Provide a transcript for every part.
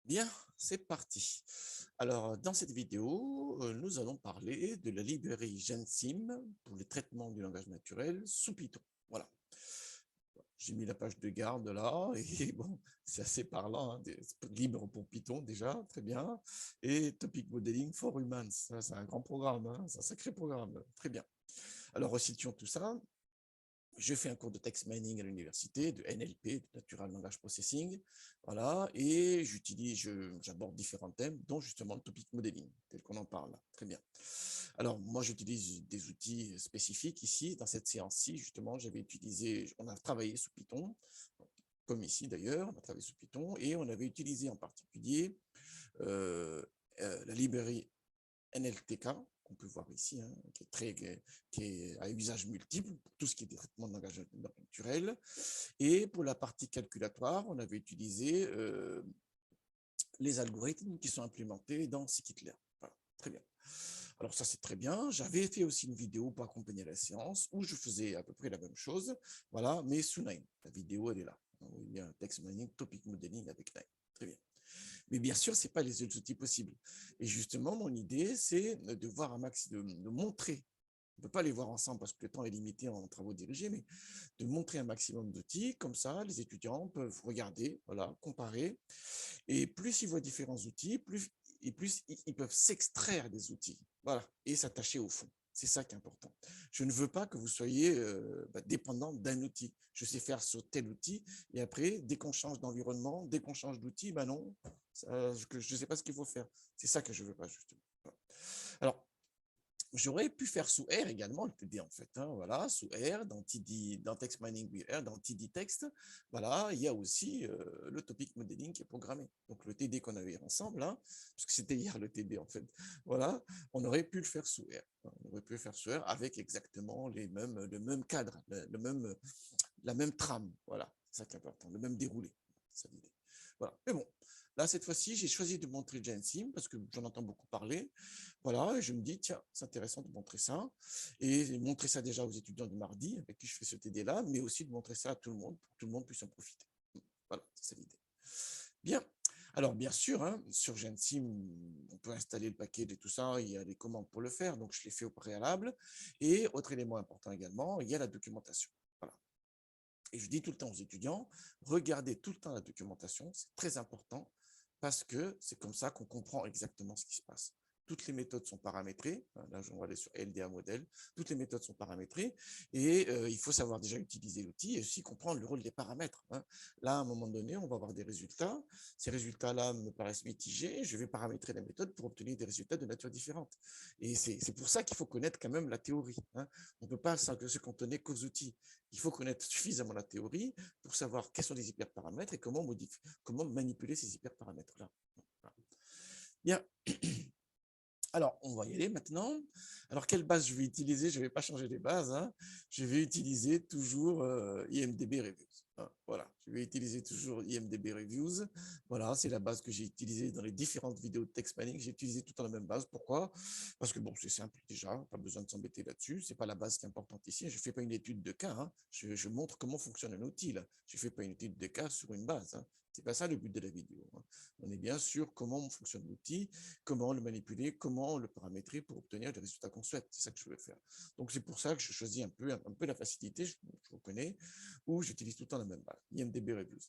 Bien, c'est parti. Alors, dans cette vidéo, nous allons parler de la librairie Gensim pour le traitement du langage naturel sous Python. Voilà. J'ai mis la page de garde là, et bon, c'est assez parlant, hein, libre pour Python déjà, très bien. Et Topic Modeling for Humans, ça c'est un grand programme, hein, c'est un sacré programme, très bien. Alors, resituons tout ça. Je fais un cours de text mining à l'université, de NLP, de Natural Language Processing, voilà, et j'aborde différents thèmes, dont justement le topic modeling, tel qu'on en parle là. Très bien. Alors, moi, j'utilise des outils spécifiques ici. Dans cette séance-ci, justement, on a travaillé sous Python, comme ici d'ailleurs, on a travaillé sous Python, et on avait utilisé en particulier euh, la librairie NLTK, qu'on peut voir ici, hein, qui est à usage multiple pour tout ce qui est des traitements de langage naturel. Et pour la partie calculatoire, on avait utilisé les algorithmes qui sont implémentés dans Scikit-learn. Voilà, très bien. Alors ça, c'est très bien. J'avais fait aussi une vidéo pour accompagner la séance où je faisais à peu près la même chose, voilà, mais sous Nine. La vidéo, elle est là. Il y a un text mining, topic modeling avec Nine. Très bien. Mais bien sûr, ce n'est pas les seuls outils possibles. Et justement, mon idée, c'est de voir un max, de montrer, on ne peut pas les voir ensemble parce que le temps est limité en travaux dirigés, mais de montrer un maximum d'outils. Comme ça, les étudiants peuvent regarder, voilà, comparer. Et plus ils voient différents outils, plus ils peuvent s'extraire des outils. Voilà, et s'attacher au fond. C'est ça qui est important. Je ne veux pas que vous soyez dépendant d'un outil. Je sais faire sur tel outil, et après, dès qu'on change d'environnement, dès qu'on change d'outil, ben non, je ne sais pas ce qu'il faut faire. C'est ça que je ne veux pas, justement. Voilà. Alors, j'aurais pu faire sous R également le TD en fait, hein, voilà, sous R, dans TD, dans Text Mining with R, dans TD Text, voilà, il y a aussi le topic modeling qui est programmé. Donc le TD qu'on avait ensemble, hein, parce que c'était hier le TD en fait, voilà, on aurait pu le faire sous R. On aurait pu le faire sous R avec exactement le même cadre, la même trame, voilà, c'est ça qui est important, le même déroulé, c'est l'idée. Voilà, mais bon, là cette fois-ci, j'ai choisi de montrer Gensim parce que j'en entends beaucoup parler. Voilà, et je me dis, tiens, c'est intéressant de montrer ça, et montrer ça déjà aux étudiants du mardi, avec qui je fais ce TD-là, mais aussi de montrer ça à tout le monde, pour que tout le monde puisse en profiter. Voilà, c'est l'idée. Bien. Alors, bien sûr, hein, sur Gensim, on peut installer le package et tout ça, il y a des commandes pour le faire, donc je l'ai fait au préalable. Et autre élément important également, il y a la documentation. Voilà. Et je dis tout le temps aux étudiants, regardez tout le temps la documentation, c'est très important, parce que c'est comme ça qu'on comprend exactement ce qui se passe. Toutes les méthodes sont paramétrées. Là, on va aller sur LDA modèle. Toutes les méthodes sont paramétrées et il faut savoir déjà utiliser l'outil et aussi comprendre le rôle des paramètres. Hein. Là, à un moment donné, on va avoir des résultats. Ces résultats-là me paraissent mitigés. Je vais paramétrer la méthode pour obtenir des résultats de nature différente. Et c'est pour ça qu'il faut connaître quand même la théorie. Hein. On ne peut pas se cantonner qu'aux outils. Il faut connaître suffisamment la théorie pour savoir quels sont les hyperparamètres et comment manipuler ces hyperparamètres-là. Voilà. Bien. Alors, on va y aller maintenant. Alors, quelle base je vais utiliser? Je ne vais pas changer les bases. Hein. Je vais utiliser toujours IMDB Reviews. Hein, voilà, je vais utiliser toujours IMDB Reviews. Voilà, c'est la base que j'ai utilisée dans les différentes vidéos de text mining. J'ai utilisé tout en la même base. Pourquoi? Parce que bon, c'est simple déjà, pas besoin de s'embêter là-dessus. C'est pas la base qui est importante ici. Je ne fais pas une étude de cas. Hein. Je montre comment fonctionne un outil. Là. Je ne fais pas une étude de cas sur une base. Hein. C'est pas ça le but de la vidéo. Hein. On est bien sûr comment fonctionne l'outil, comment le manipuler, comment le paramétrer pour obtenir les résultats qu'on souhaite. C'est ça que je veux faire. Donc, c'est pour ça que je choisis un peu la facilité, je reconnais, où j'utilise tout le temps la même base, IMDB Reviews.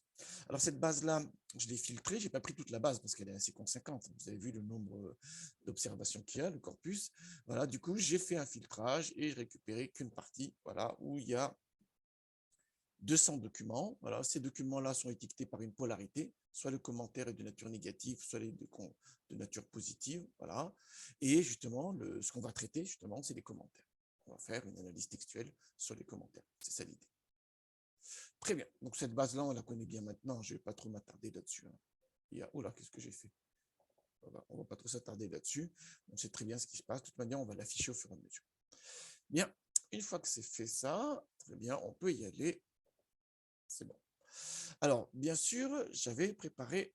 Alors, cette base-là, je l'ai filtrée, je n'ai pas pris toute la base parce qu'elle est assez conséquente. Vous avez vu le nombre d'observations qu'il y a, le corpus. Voilà, du coup, j'ai fait un filtrage et je récupéré qu'une partie, voilà, où il y a 200 documents. Voilà, ces documents-là sont étiquetés par une polarité, soit le commentaire est de nature négative, soit de nature positive. Voilà. Et justement, ce qu'on va traiter, justement, c'est les commentaires. On va faire une analyse textuelle sur les commentaires. C'est ça l'idée. Très bien. Donc, cette base-là, on la connaît bien maintenant. Je ne vais pas trop m'attarder là-dessus. Hein. Oh là, qu'est-ce que j'ai fait? On ne va pas trop s'attarder là-dessus. On sait très bien ce qui se passe. De toute manière, on va l'afficher au fur et à mesure. Bien. Une fois que c'est fait ça, très bien, on peut y aller. C'est bon. Alors, bien sûr, j'avais préparé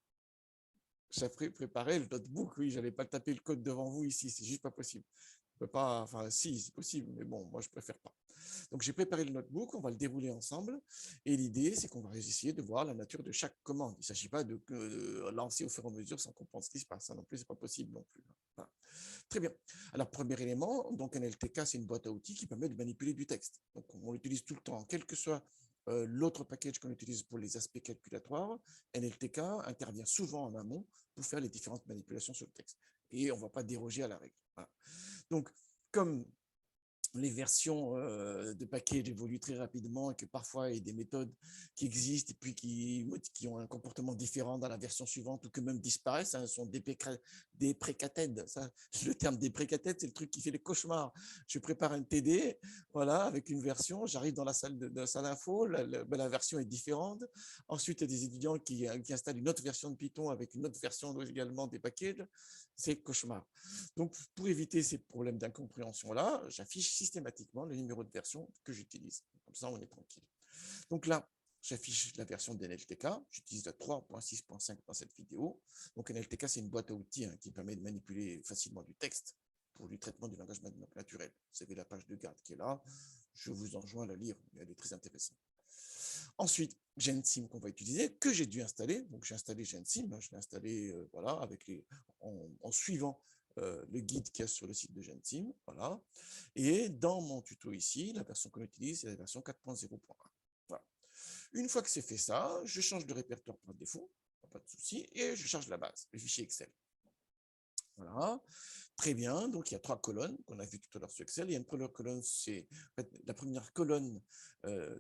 le notebook, oui, j'allais pas taper le code devant vous ici, c'est juste pas possible. On peut pas, enfin, si, c'est possible, mais bon, moi, je préfère pas. Donc, j'ai préparé le notebook, on va le dérouler ensemble. Et l'idée, c'est qu'on va essayer de voir la nature de chaque commande. Il ne s'agit pas de lancer au fur et à mesure sans comprendre ce qui se passe. Ça non plus, ce n'est pas possible non plus. Voilà. Très bien. Alors, premier élément, donc un LTK, c'est une boîte à outils qui permet de manipuler du texte. Donc, on l'utilise tout le temps, quel que soit l'autre package qu'on utilise pour les aspects calculatoires. NLTK intervient souvent en amont pour faire les différentes manipulations sur le texte. Et on ne va pas déroger à la règle. Voilà. Donc, comme les versions de package évoluent très rapidement et que parfois il y a des méthodes qui existent et puis qui ont un comportement différent dans la version suivante ou que même disparaissent, hein, sont déprécated. Ça, le terme déprécated, c'est le truc qui fait les cauchemars. Je prépare un TD, voilà, avec une version, j'arrive dans la salle d'info, la version est différente. Ensuite, il y a des étudiants qui installent une autre version de Python avec une autre version également des packages. C'est cauchemar. Donc, pour éviter ces problèmes d'incompréhension-là, j'affiche systématiquement le numéro de version que j'utilise. Comme ça, on est tranquille. Donc là, j'affiche la version d'NLTK. J'utilise la 3.6.5 dans cette vidéo. Donc, NLTK, c'est une boîte à outils qui permet de manipuler facilement du texte pour du traitement du langage naturel. Vous avez la page de garde qui est là. Je vous enjoins à la lire. Elle est très intéressante. Ensuite, GenSim qu'on va utiliser, que j'ai dû installer. Donc, j'ai installé GenSim. Je l'ai installé voilà, en suivant le guide qu'il y a sur le site de GenSim. Voilà. Et dans mon tuto ici, la version qu'on utilise, c'est la version 4.0.1. Voilà. Une fois que c'est fait ça, je change de répertoire par défaut, pas de souci, et je charge la base, le fichier Excel. Voilà, très bien. Donc, il y a 3 colonnes qu'on a vu tout à l'heure sur Excel. Il y a une première colonne, c'est la première colonne,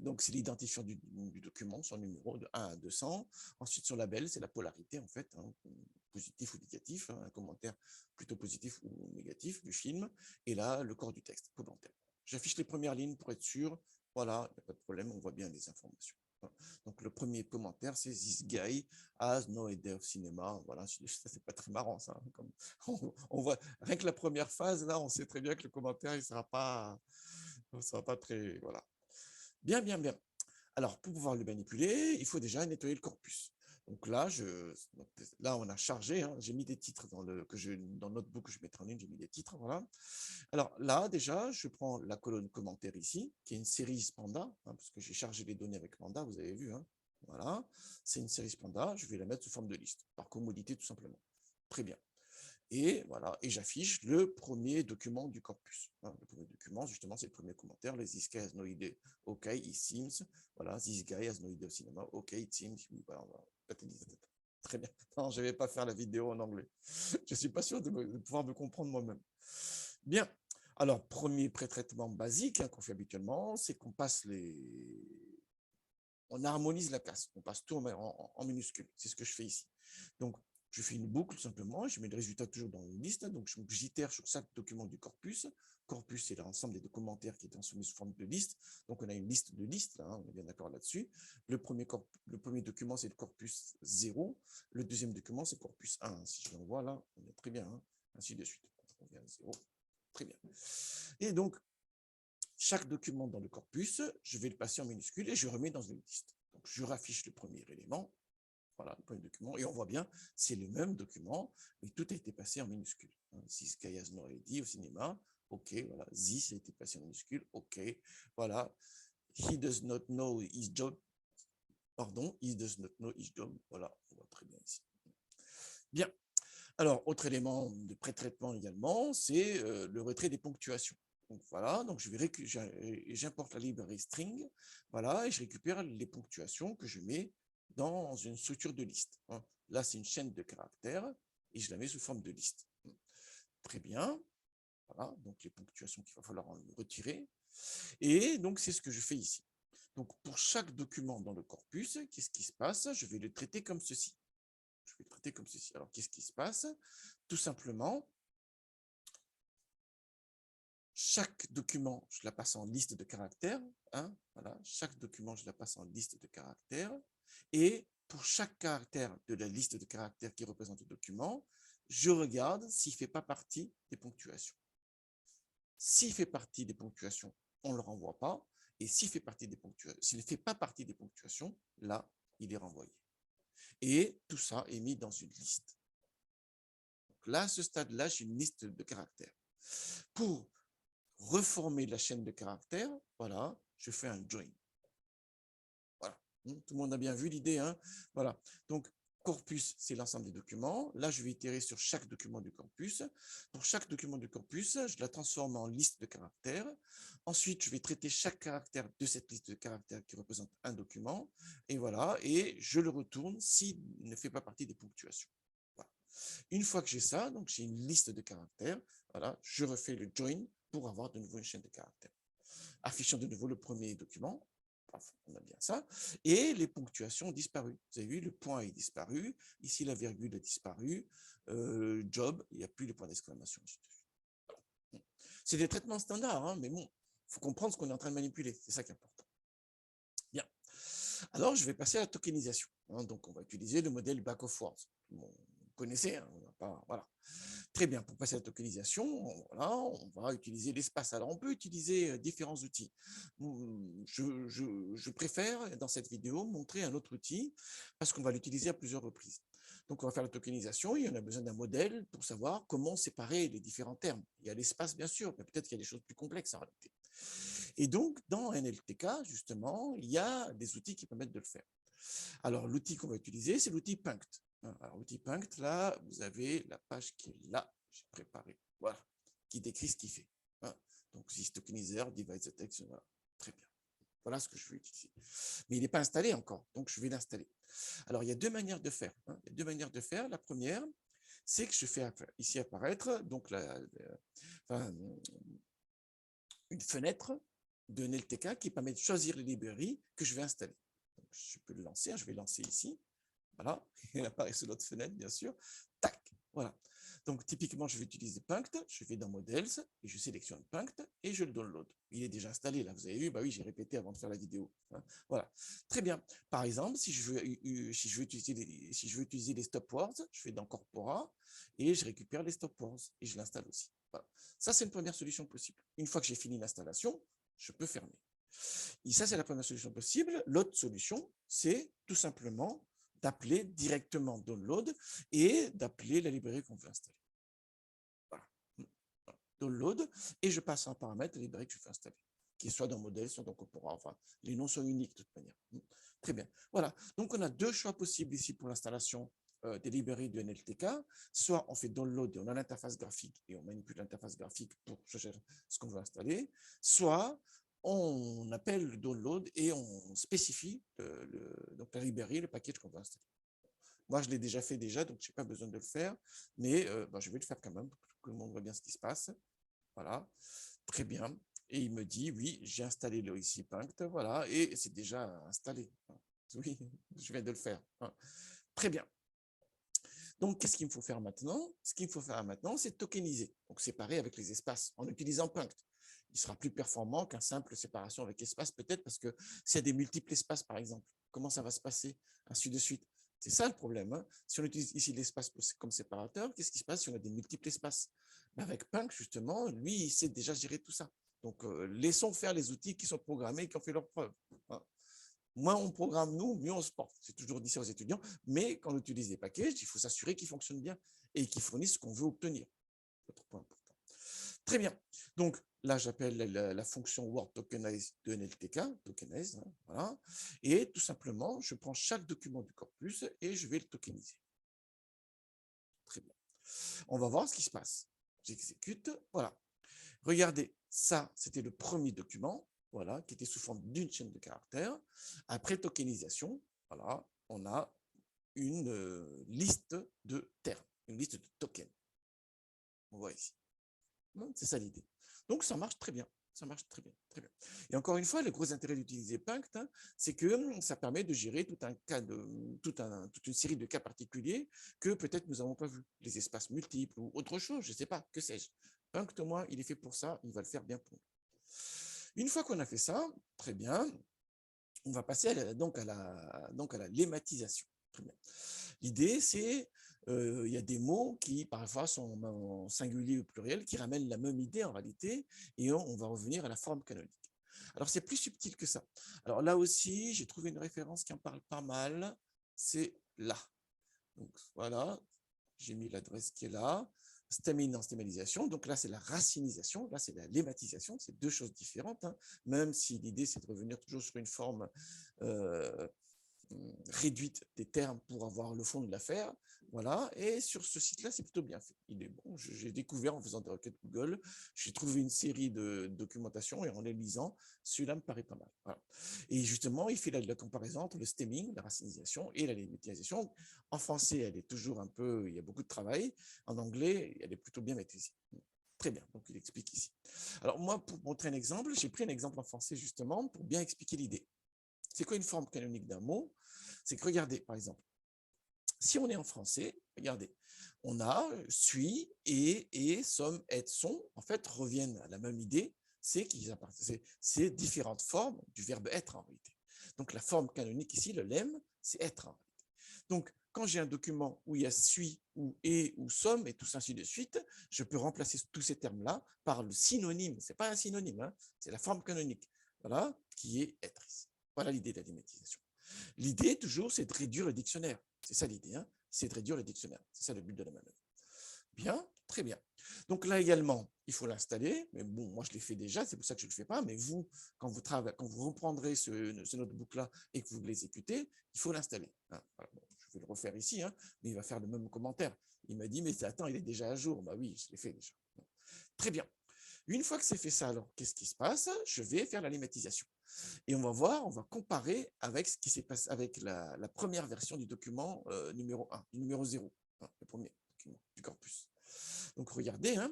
donc c'est l'identifiant du document, son numéro de 1 à 200. Ensuite, son label, c'est la polarité, en fait, hein, positif ou négatif, hein, un commentaire plutôt positif ou négatif du film. Et là, le corps du texte, commentaire. J'affiche les premières lignes pour être sûr. Voilà, il n'y a pas de problème, on voit bien les informations. Donc, le premier commentaire, c'est This guy has no idea of cinema. Voilà, ça, c'est pas très marrant, ça. Comme on voit, rien que la première phase, là, on sait très bien que le commentaire, il ne sera pas très. Voilà. Bien, bien, bien. Alors, pour pouvoir le manipuler, il faut déjà nettoyer le corpus. Donc là, on a chargé, hein, j'ai mis des titres dans le notebook que je mettrai en ligne, j'ai mis des titres, voilà. Alors là, déjà, je prends la colonne commentaire ici, qui est une série Panda, hein, parce que j'ai chargé les données avec Panda, vous avez vu, hein. Voilà, c'est une série Panda, je vais la mettre sous forme de liste, par commodité tout simplement. Très bien. Et voilà, et j'affiche le premier document du corpus. Hein, le premier document, justement, c'est le premier commentaire. This guy has no idea. OK, it seems. Voilà, this guy has no idea of cinema. OK, it seems. Voilà, très bien. Non, je ne vais pas faire la vidéo en anglais. Je ne suis pas sûr de pouvoir me comprendre moi-même. Bien. Alors, premier pré-traitement basique qu'on fait habituellement, c'est qu'on passe on harmonise la classe. On passe tout en minuscules. C'est ce que je fais ici. Donc, je fais une boucle simplement, je mets le résultat toujours dans une liste, donc j'itère sur chaque document du corpus. Corpus, c'est l'ensemble des commentaires qui est transformé sous forme de liste. Donc, on a une liste de listes, là, on est bien d'accord là-dessus. Le premier document, c'est le corpus 0. Le deuxième document, c'est corpus 1. Si je l'envoie là, on est très bien, hein, ainsi de suite. On vient à 0. Très bien. Et donc, chaque document dans le corpus, je vais le passer en minuscule et je le remets dans une liste. Donc, je raffiche le premier élément. Voilà, le premier document. Et on voit bien, c'est le même document, mais tout a été passé en minuscule. This guy has no idea au cinéma. OK, voilà. This a été passé en minuscule. OK, voilà. He does not know his job. Pardon, he does not know his job. Voilà, on voit très bien ici. Bien. Alors, autre élément de pré-traitement également, c'est le retrait des ponctuations. Donc voilà, donc j'importe la librairie string, voilà, et je récupère les ponctuations que je mets dans une structure de liste. Là, c'est une chaîne de caractères et je la mets sous forme de liste. Très bien. Voilà, donc les ponctuations qu'il va falloir en retirer. Et donc, c'est ce que je fais ici. Donc, pour chaque document dans le corpus, qu'est-ce qui se passe? Je vais le traiter comme ceci. Je vais le traiter comme ceci. Alors, qu'est-ce qui se passe? Tout simplement, chaque document, je la passe en liste de caractères. Hein, voilà, chaque document, je la passe en liste de caractères. Et pour chaque caractère de la liste de caractères qui représente le document, je regarde s'il ne fait pas partie des ponctuations. S'il fait partie des ponctuations, on ne le renvoie pas. Et s'il ne fait pas partie des ponctuations, là, il est renvoyé. Et tout ça est mis dans une liste. Donc là, à ce stade-là, j'ai une liste de caractères. Pour reformer la chaîne de caractères, voilà, je fais un join. Voilà. Tout le monde a bien vu l'idée, hein? Voilà. Donc, corpus, c'est l'ensemble des documents. Là, je vais itérer sur chaque document du corpus. Pour chaque document du corpus, je la transforme en liste de caractères. Ensuite, je vais traiter chaque caractère de cette liste de caractères qui représente un document. Et voilà, et je le retourne s'il ne fait pas partie des ponctuations. Voilà. Une fois que j'ai ça, donc j'ai une liste de caractères, voilà, je refais le join pour avoir de nouveau une chaîne de caractères. Affichant de nouveau le premier document, on a bien ça, et les ponctuations ont disparu. Vous avez vu, le point est disparu, ici la virgule a disparu, job, il n'y a plus les points d'exclamation. C'est des traitements standards, hein, mais bon, il faut comprendre ce qu'on est en train de manipuler, c'est ça qui est important. Bien, alors je vais passer à la tokenisation. Hein, donc on va utiliser le modèle back of words. Bon, vous connaissez, hein, on va pas, voilà. Très bien, pour passer à la tokenisation, voilà, on va utiliser l'espace. Alors, on peut utiliser différents outils. Je préfère, dans cette vidéo, montrer un autre outil parce qu'on va l'utiliser à plusieurs reprises. Donc, on va faire la tokenisation et on a besoin d'un modèle pour savoir comment séparer les différents termes. Il y a l'espace, bien sûr, mais peut-être qu'il y a des choses plus complexes en réalité. Et donc, dans NLTK, justement, il y a des outils qui permettent de le faire. Alors, l'outil qu'on va utiliser, c'est l'outil Punct. Alors, l'outil Punct, là, vous avez la page qui est là, j'ai préparé, voilà, qui décrit ce qu'il fait. Donc, si tokenizer, divide the text, voilà, très bien. Voilà ce que je vais utiliser. Mais il n'est pas installé encore, donc je vais l'installer. Alors, il y a deux manières de faire. Il y a deux manières de faire. La première, c'est que je fais ici apparaître donc une fenêtre de NLTK qui permet de choisir les librairies que je vais installer. Donc, je peux le lancer, je vais lancer ici. Voilà, il apparaît sur l'autre fenêtre, bien sûr. Tac, voilà. Donc, typiquement, je vais utiliser Punct, je vais dans Models, et je sélectionne Punct, et je le download. Il est déjà installé, là, vous avez vu, bah oui, j'ai répété avant de faire la vidéo. Hein. Voilà, très bien. Par exemple, si je veux utiliser les stop words, je vais dans Corpora, et je récupère les stop words, et je l'installe aussi. Voilà. Ça, c'est une première solution possible. Une fois que j'ai fini l'installation, je peux fermer. Et ça, c'est la première solution possible. L'autre solution, c'est tout simplement d'appeler directement download et d'appeler la librairie qu'on veut installer. Voilà. Download, et je passe en paramètre la librairie que je veux installer, qui soit dans modèle, soit dans Corpora. Enfin, les noms sont uniques de toute manière. Très bien. Voilà. Donc, on a deux choix possibles ici pour l'installation des librairies de NLTK. Soit on fait download et on a l'interface graphique et on manipule l'interface graphique pour choisir ce qu'on veut installer. Soit on appelle le download et on spécifie donc la librairie, le package qu'on veut installer. Moi, je l'ai déjà fait donc je n'ai pas besoin de le faire, mais je vais le faire quand même pour que tout le monde voit bien ce qui se passe. Voilà, très bien. Et il me dit, oui, j'ai installé le ici Punct, voilà, et c'est déjà installé. Oui, je viens de le faire. Très bien. Donc, qu'est-ce qu'il me faut faire maintenant? Ce qu'il me faut faire maintenant, c'est tokeniser, donc séparer avec les espaces en utilisant Punct. Il sera plus performant qu'un simple séparation avec espace, peut-être parce que s'il y a des multiples espaces, par exemple, comment ça va se passer, ainsi de suite. C'est ça le problème. Hein. Si on utilise ici l'espace comme séparateur, qu'est-ce qui se passe si on a des multiples espaces? Avec Punct, justement, lui, il sait déjà gérer tout ça. Donc, laissons faire les outils qui sont programmés et qui ont fait leurs preuves. Hein. Moins on programme nous, mieux on se porte. C'est toujours dit ça aux étudiants, mais quand on utilise des packages, il faut s'assurer qu'ils fonctionnent bien et qu'ils fournissent ce qu'on veut obtenir. Autre point important. Très bien. Donc là, j'appelle la fonction Word Tokenize de NLTK, tokenize, hein, voilà. Et tout simplement, je prends chaque document du corpus et je vais le tokeniser. Très bien. On va voir ce qui se passe. J'exécute, voilà. Regardez, ça, c'était le premier document, voilà, qui était sous forme d'une chaîne de caractères. Après tokenisation, voilà, on a une liste de termes, une liste de tokens. On voit ici. C'est ça l'idée. Donc, ça marche très bien. Ça marche très bien, très bien. Et encore une fois, le gros intérêt d'utiliser Punct, hein, c'est que ça permet de gérer toute une série de cas particuliers que peut-être nous n'avons pas vu. Les espaces multiples ou autre chose, je ne sais pas, que sais-je. Punct, au moins, il est fait pour ça, il va le faire bien pour nous. Une fois qu'on a fait ça, très bien, on va passer donc à la lématisation. L'idée, c'est il y a des mots qui parfois sont en singulier ou pluriel, qui ramènent la même idée en réalité, et on va revenir à la forme canonique. Alors, c'est plus subtil que ça. Alors là aussi, j'ai trouvé une référence qui en parle pas mal, c'est là. Donc voilà, j'ai mis l'adresse qui est là. Stémine en stémalisation, donc là c'est la racinisation, là c'est la lématisation, c'est deux choses différentes, hein, même si l'idée c'est de revenir toujours sur une forme réduite des termes pour avoir le fond de l'affaire. Voilà, et sur ce site-là, c'est plutôt bien fait. Il est bon. J'ai découvert en faisant des requêtes Google, j'ai trouvé une série de documentation et en les lisant, celui-là me paraît pas mal. Voilà. Et justement, il fait la comparaison entre le stemming, la racinisation et la lématisation. En français, elle est toujours un peu, il y a beaucoup de travail. En anglais, elle est plutôt bien maîtrisée. Très bien, donc il explique ici. Alors moi, pour montrer un exemple, j'ai pris un exemple en français justement pour bien expliquer l'idée. C'est quoi une forme canonique d'un mot? C'est que regardez, par exemple, si on est en français, regardez, on a suis, et, sommes, être, sont, en fait, reviennent à la même idée, c'est différentes formes du verbe être en réalité. Donc la forme canonique ici, le lemme, c'est être en réalité. Donc quand j'ai un document où il y a suis, ou est, ou sommes, et tout ainsi de suite, je peux remplacer tous ces termes-là par le synonyme. Ce n'est pas un synonyme, hein, c'est la forme canonique, voilà, qui est être ici. Voilà l'idée de la dématisation. L'idée, toujours, c'est de réduire le dictionnaire. C'est ça l'idée, hein, c'est de réduire le dictionnaire. C'est ça le but de la manœuvre. Bien, très bien. Donc là également, il faut l'installer. Mais bon, moi, je l'ai fait déjà, c'est pour ça que je ne le fais pas. Mais vous, quand vous reprendrez ce notebook-là et que vous l'exécutez, il faut l'installer. Hein. Voilà, bon, je vais le refaire ici, hein, mais il va faire le même commentaire. Il m'a dit, mais attends, il est déjà à jour. Bah oui, je l'ai fait déjà. Très bien. Une fois que c'est fait ça, alors, qu'est-ce qui se passe? Je vais faire la lématisation. Et on va voir, on va comparer avec ce qui s'est passé avec la première version du document numéro 1, du numéro 0, hein, le premier document du corpus. Donc regardez, hein,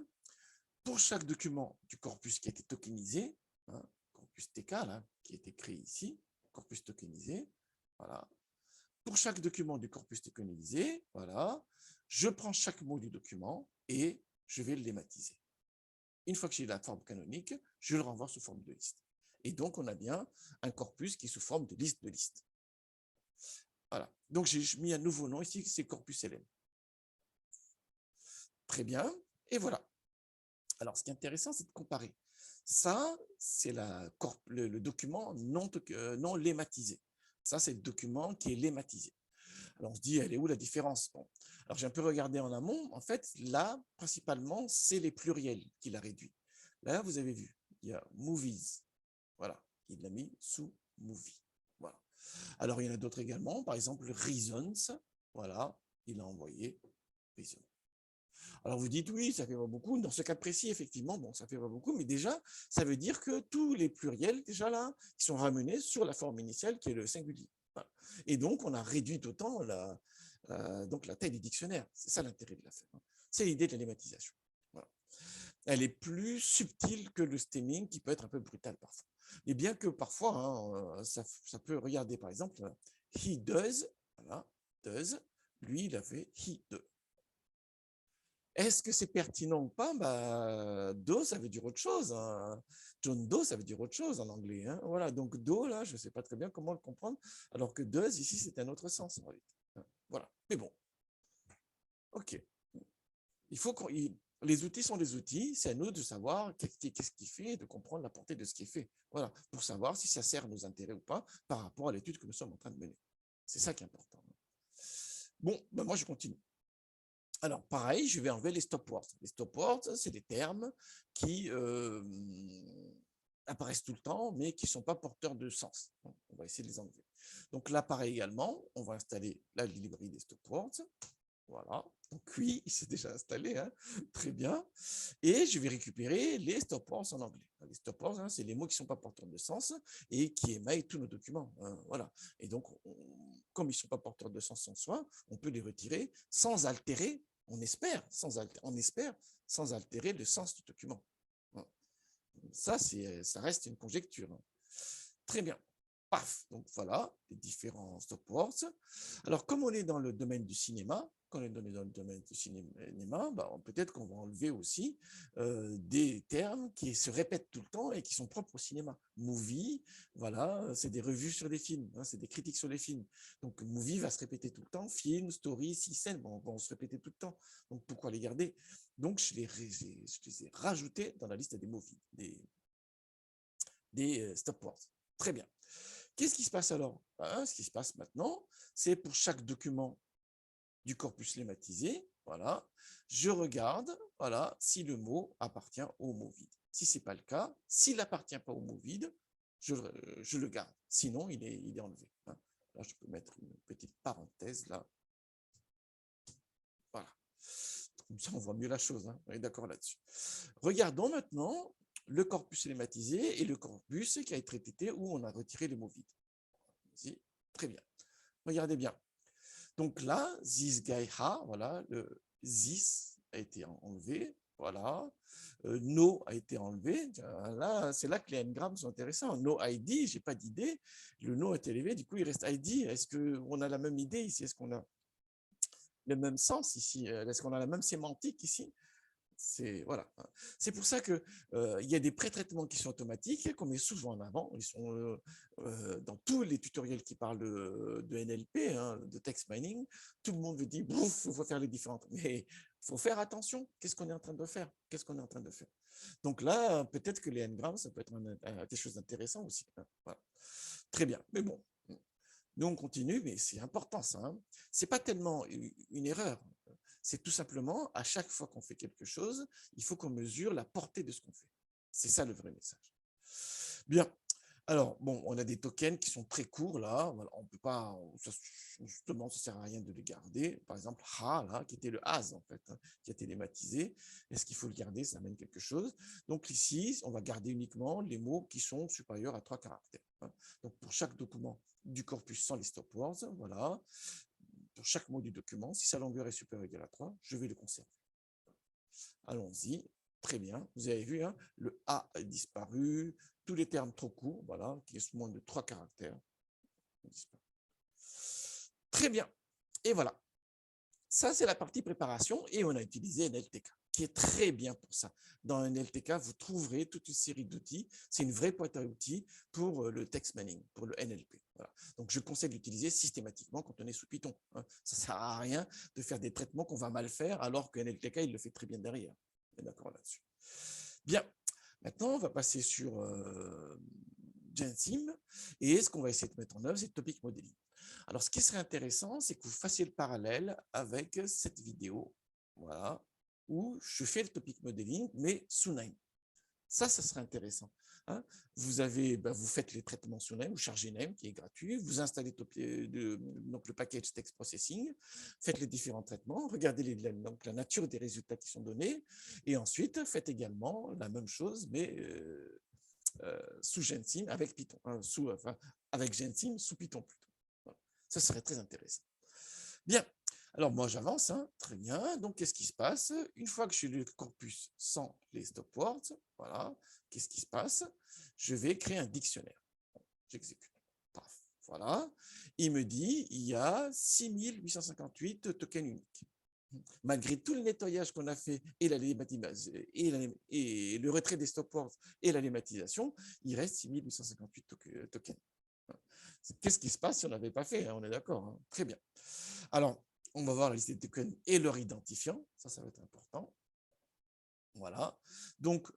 pour chaque document du corpus qui a été tokenisé, hein, corpus TK, là, qui a été créé ici, corpus tokenisé, voilà. Pour chaque document du corpus tokenisé, voilà, je prends chaque mot du document et je vais le lématiser. Une fois que j'ai la forme canonique, je le renvoie sous forme de liste. Et donc, on a bien un corpus qui est sous forme de liste de listes. Voilà. Donc, j'ai mis un nouveau nom ici, c'est corpus LM. Très bien. Et voilà. Alors, ce qui est intéressant, c'est de comparer. Ça, c'est le document non lématisé. Ça, c'est le document qui est lématisé. Alors, on se dit, elle est où la différence? Bon. Alors, j'ai un peu regardé en amont. En fait, là, principalement, c'est les pluriels qu'il a réduits. Là, vous avez vu, il y a movies. Voilà, il l'a mis sous movie. Voilà. Alors, il y en a d'autres également. Par exemple, reasons. Voilà, il a envoyé reasons. Alors, vous dites, oui, ça fait pas beaucoup. Dans ce cas précis, effectivement, bon, ça fait pas beaucoup. Mais déjà, ça veut dire que tous les pluriels, déjà là, ils sont ramenés sur la forme initiale qui est le singulier. Voilà. Et donc, on a réduit d'autant donc la taille du dictionnaire. C'est ça l'intérêt de l'affaire. C'est l'idée de la lématisation. Voilà. Elle est plus subtile que le stemming, qui peut être un peu brutal parfois. Et bien que parfois, hein, ça peut, regarder par exemple, he does, voilà, does, lui, il a fait he do. Est-ce que c'est pertinent ou pas? Bah, do, ça veut dire autre chose. Hein. John Doe, ça veut dire autre chose en anglais. Hein. Voilà, donc do, là, je ne sais pas très bien comment le comprendre, alors que does, ici, c'est un autre sens en réalité. Voilà, mais bon, ok. Il faut les outils sont des outils, c'est à nous de savoir qu'est-ce qui fait et de comprendre la portée de ce qui est fait. Voilà, pour savoir si ça sert nos intérêts ou pas par rapport à l'étude que nous sommes en train de mener. C'est ça qui est important. Bon, ben moi je continue. Alors, pareil, je vais enlever les stop words. Les stop words, c'est des termes qui apparaissent tout le temps, mais qui ne sont pas porteurs de sens. On va essayer de les enlever. Donc là, pareil également, on va installer la librairie des stop words. Voilà, donc oui, il s'est déjà installé, hein. Très bien. Et je vais récupérer les stop words en anglais. Les stop words, hein, c'est les mots qui ne sont pas porteurs de sens et qui émaillent tous nos documents. Hein, voilà. Et donc, comme ils ne sont pas porteurs de sens en soi, on peut les retirer sans altérer, on espère, sans altérer le sens du document. Ça reste une conjecture. Très bien. Paf, donc voilà les différents stop words. Alors, comme on est dans le domaine du cinéma, bah, peut-être qu'on va enlever aussi des termes qui se répètent tout le temps et qui sont propres au cinéma. Movie, voilà, c'est des revues sur les films, hein, c'est des critiques sur les films. Donc, movie va se répéter tout le temps, film, story, scènes, bon, vont se répéter tout le temps. Donc, pourquoi les garder? Donc, je les ai rajoutés dans la liste des movies, des stop words. Très bien. Qu'est-ce qui se passe alors? Ce qui se passe maintenant, c'est pour chaque document du corpus lématisé, Voilà. Je regarde, voilà, si le mot appartient au mot vide. Si ce n'est pas le cas, s'il n'appartient pas au mot vide, je le garde. Sinon, il est enlevé. Hein. Là, je peux mettre une petite parenthèse là. Voilà. Comme ça, on voit mieux la chose. Hein. On est d'accord là-dessus. Regardons maintenant le corpus lématisé et le corpus qui a été traité où on a retiré les mots vides. Très bien. Regardez bien. Donc là, this guy ha, voilà, le this a été enlevé, voilà. No a été enlevé. Là, c'est là que les n-grammes sont intéressants. No ID, j'ai pas d'idée. Le no est élevé, du coup, il reste ID. Est-ce qu'on a la même idée ici? Est-ce qu'on a le même sens ici? Est-ce qu'on a la même sémantique ici? Voilà. C'est pour ça qu'il y a des pré-traitements qui sont automatiques, qu'on met souvent en avant. Ils sont dans tous les tutoriels qui parlent de NLP, hein, de text mining. Tout le monde veut dire, il faut faire les différentes. Mais il faut faire attention. Qu'est-ce qu'on est en train de faire? Qu'est-ce qu'on est en train de faire? Donc là, peut-être que les n-grammes, ça peut être quelque chose d'intéressant aussi. Voilà. Très bien. Mais bon, nous, on continue, mais c'est important ça. Hein. Ce n'est pas tellement une erreur. C'est tout simplement, à chaque fois qu'on fait quelque chose, il faut qu'on mesure la portée de ce qu'on fait. C'est ça le vrai message. Bien. Alors, bon, on a des tokens qui sont très courts, là. Voilà, on peut pas, justement, ça ne sert à rien de les garder. Par exemple, ha, là, qui était le has, en fait, hein, qui a été lématisé. Est-ce qu'il faut le garder? Ça amène quelque chose. Donc, ici, on va garder uniquement les mots qui sont supérieurs à 3 caractères. Hein. Donc, pour chaque document du corpus sans les stop words, voilà, pour chaque mot du document, si sa longueur est supérieure ou égale à 3, je vais le conserver. Allons-y. Très bien. Vous avez vu, hein, le A a disparu. Tous les termes trop courts, voilà, qui est moins de 3 caractères. Très bien. Et voilà. Ça, c'est la partie préparation et on a utilisé NLTK, qui est très bien pour ça. Dans NLTK, vous trouverez toute une série d'outils. C'est une vraie boîte à outils pour le text mining, pour le NLP. Voilà. Donc, je conseille de l'utiliser systématiquement quand on est sous Python. Hein. Ça ne sert à rien de faire des traitements qu'on va mal faire alors que NLTK, il le fait très bien derrière. On est d'accord là-dessus. Bien. Maintenant, on va passer sur Gensim et ce qu'on va essayer de mettre en œuvre, c'est le topic modeling. Alors, ce qui serait intéressant, c'est que vous fassiez le parallèle avec cette vidéo, voilà, où je fais le topic modeling, mais sous Name. Ça serait intéressant. Hein. Vous faites les traitements sous Name, vous chargez Name, qui est gratuit, vous installez donc le package text processing, faites les différents traitements, regardez donc la nature des résultats qui sont donnés, et ensuite, faites également la même chose, mais sous Gensim avec Python, hein, avec Gensim sous Python plutôt. Voilà. Ça serait très intéressant. Bien, alors moi j'avance, hein, très bien. Donc qu'est-ce qui se passe? Une fois que j'ai le corpus sans les stop words, voilà, qu'est-ce qui se passe? Je vais créer un dictionnaire. J'exécute. Paf, voilà. Il me dit il y a 6858 tokens uniques. Malgré tout le nettoyage qu'on a fait et le retrait des stop words et la lématisation, il reste 6858 tokens. Qu'est-ce qui se passe si on n'avait pas fait? On est d'accord, hein. Très bien. Alors, on va voir la liste des tokens et leur identifiant. Ça va être important. Voilà. Donc,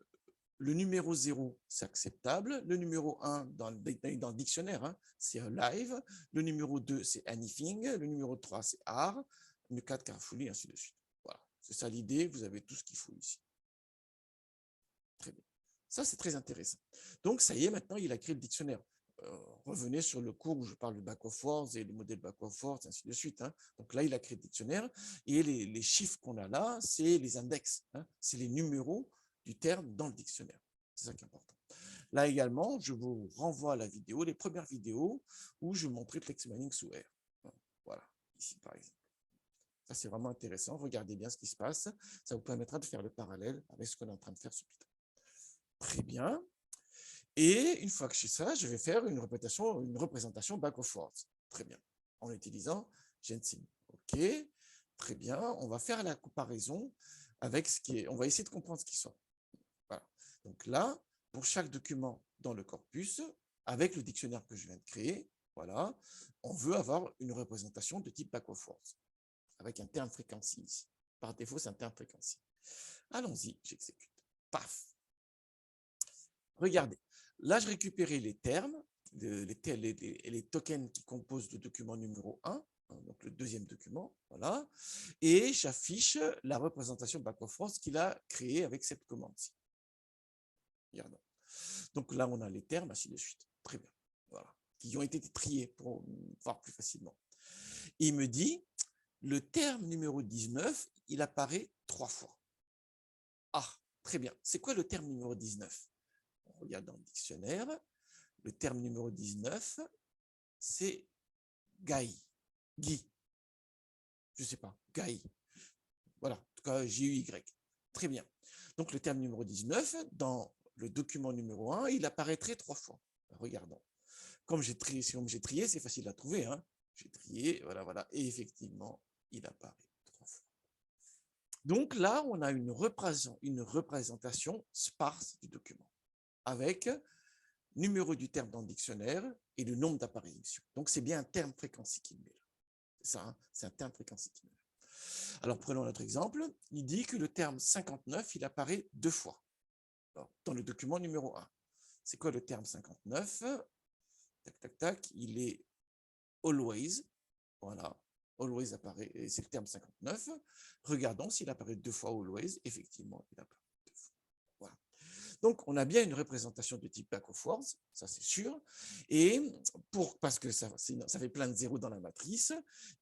le numéro 0, c'est acceptable. Le numéro 1, dans le dictionnaire, hein, c'est live. Le numéro 2, c'est anything. Le numéro 3, c'est are. Le 4, carefully, ainsi de suite. Voilà. C'est ça l'idée. Vous avez tout ce qu'il faut ici. Très bien. Ça, c'est très intéressant. Donc, ça y est, maintenant, il a créé le dictionnaire. Revenez sur le cours où je parle de back of words et le modèle back of words, ainsi de suite. Hein. Donc là, il a créé le dictionnaire et les chiffres qu'on a là, c'est les index. Hein. C'est les numéros du terme dans le dictionnaire. C'est ça qui est important. Là également, je vous renvoie à la vidéo, les premières vidéos où je montrais le text mining sous R. Voilà, ici par exemple. Ça, c'est vraiment intéressant. Regardez bien ce qui se passe. Ça vous permettra de faire le parallèle avec ce qu'on est en train de faire sous Python. Très bien. Et une fois que j'ai ça, je vais faire une représentation back of words. Très bien. En utilisant Gensim. OK. Très bien. On va faire la comparaison avec ce qui est. On va essayer de comprendre ce qui sort. Voilà. Donc là, pour chaque document dans le corpus, avec le dictionnaire que je viens de créer, voilà, on veut avoir une représentation de type back of words, avec un terme frequency ici. Par défaut, c'est un terme frequency. Allons-y, j'exécute. Paf. Regardez. Là, je récupérais les termes, les tokens qui composent le document numéro 1. donc le deuxième document, voilà, et j'affiche la représentation back of words qu'il a créée avec cette commande-ci. Regardons. Donc là, on a les termes, ainsi de suite. Très bien. Voilà. Qui ont été triés pour voir plus facilement. Et il me dit, le terme numéro 19, il apparaît 3 fois. Ah, très bien. C'est quoi le terme numéro 19? On regarde dans le dictionnaire. Le terme numéro 19, c'est Guy. Guy. Je ne sais pas. Guy. Voilà. En tout cas, G-U-Y. Très bien. Donc, le terme numéro 19, dans le document numéro 1, il apparaîtrait 3 fois. Regardons. Comme j'ai trié, c'est facile à trouver. Hein. J'ai trié, voilà, voilà. Et effectivement, il apparaît 3 fois. Donc là, on a une représentation sparse du document, avec numéro du terme dans le dictionnaire et le nombre d'apparitions. Donc, c'est bien un terme fréquency qui met là. C'est ça, hein, c'est un terme fréquency qui met là. Alors, prenons notre exemple. Il dit que le terme 59, il apparaît 2 fois. Alors, dans le document numéro 1. C'est quoi le terme 59? Tac, tac, tac. Il est always. Voilà. Always apparaît, et c'est le terme 59. Regardons s'il apparaît 2 fois always. Effectivement, il apparaît 2 fois. Voilà. Donc, on a bien une représentation de type back of words, ça c'est sûr. Et parce que ça fait plein de zéros dans la matrice,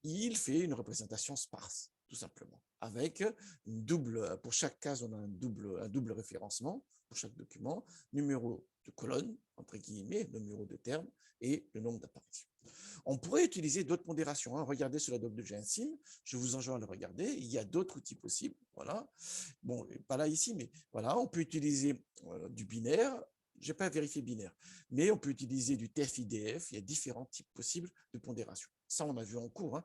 il fait une représentation sparse, tout simplement. Avec une double, pour chaque case, on a un double référencement pour chaque document, numéro de colonne, entre guillemets, numéro de terme et le nombre d'apparitions. On pourrait utiliser d'autres pondérations. Hein. Regardez sur la doc de Gensim, je vous enjoins à le regarder. Il y a d'autres outils possibles. Voilà. Bon, pas là ici, mais voilà, on peut utiliser du binaire. Je n'ai pas vérifié binaire, mais on peut utiliser du TF-IDF. Il y a différents types possibles de pondération. Ça, on a vu en cours. Hein.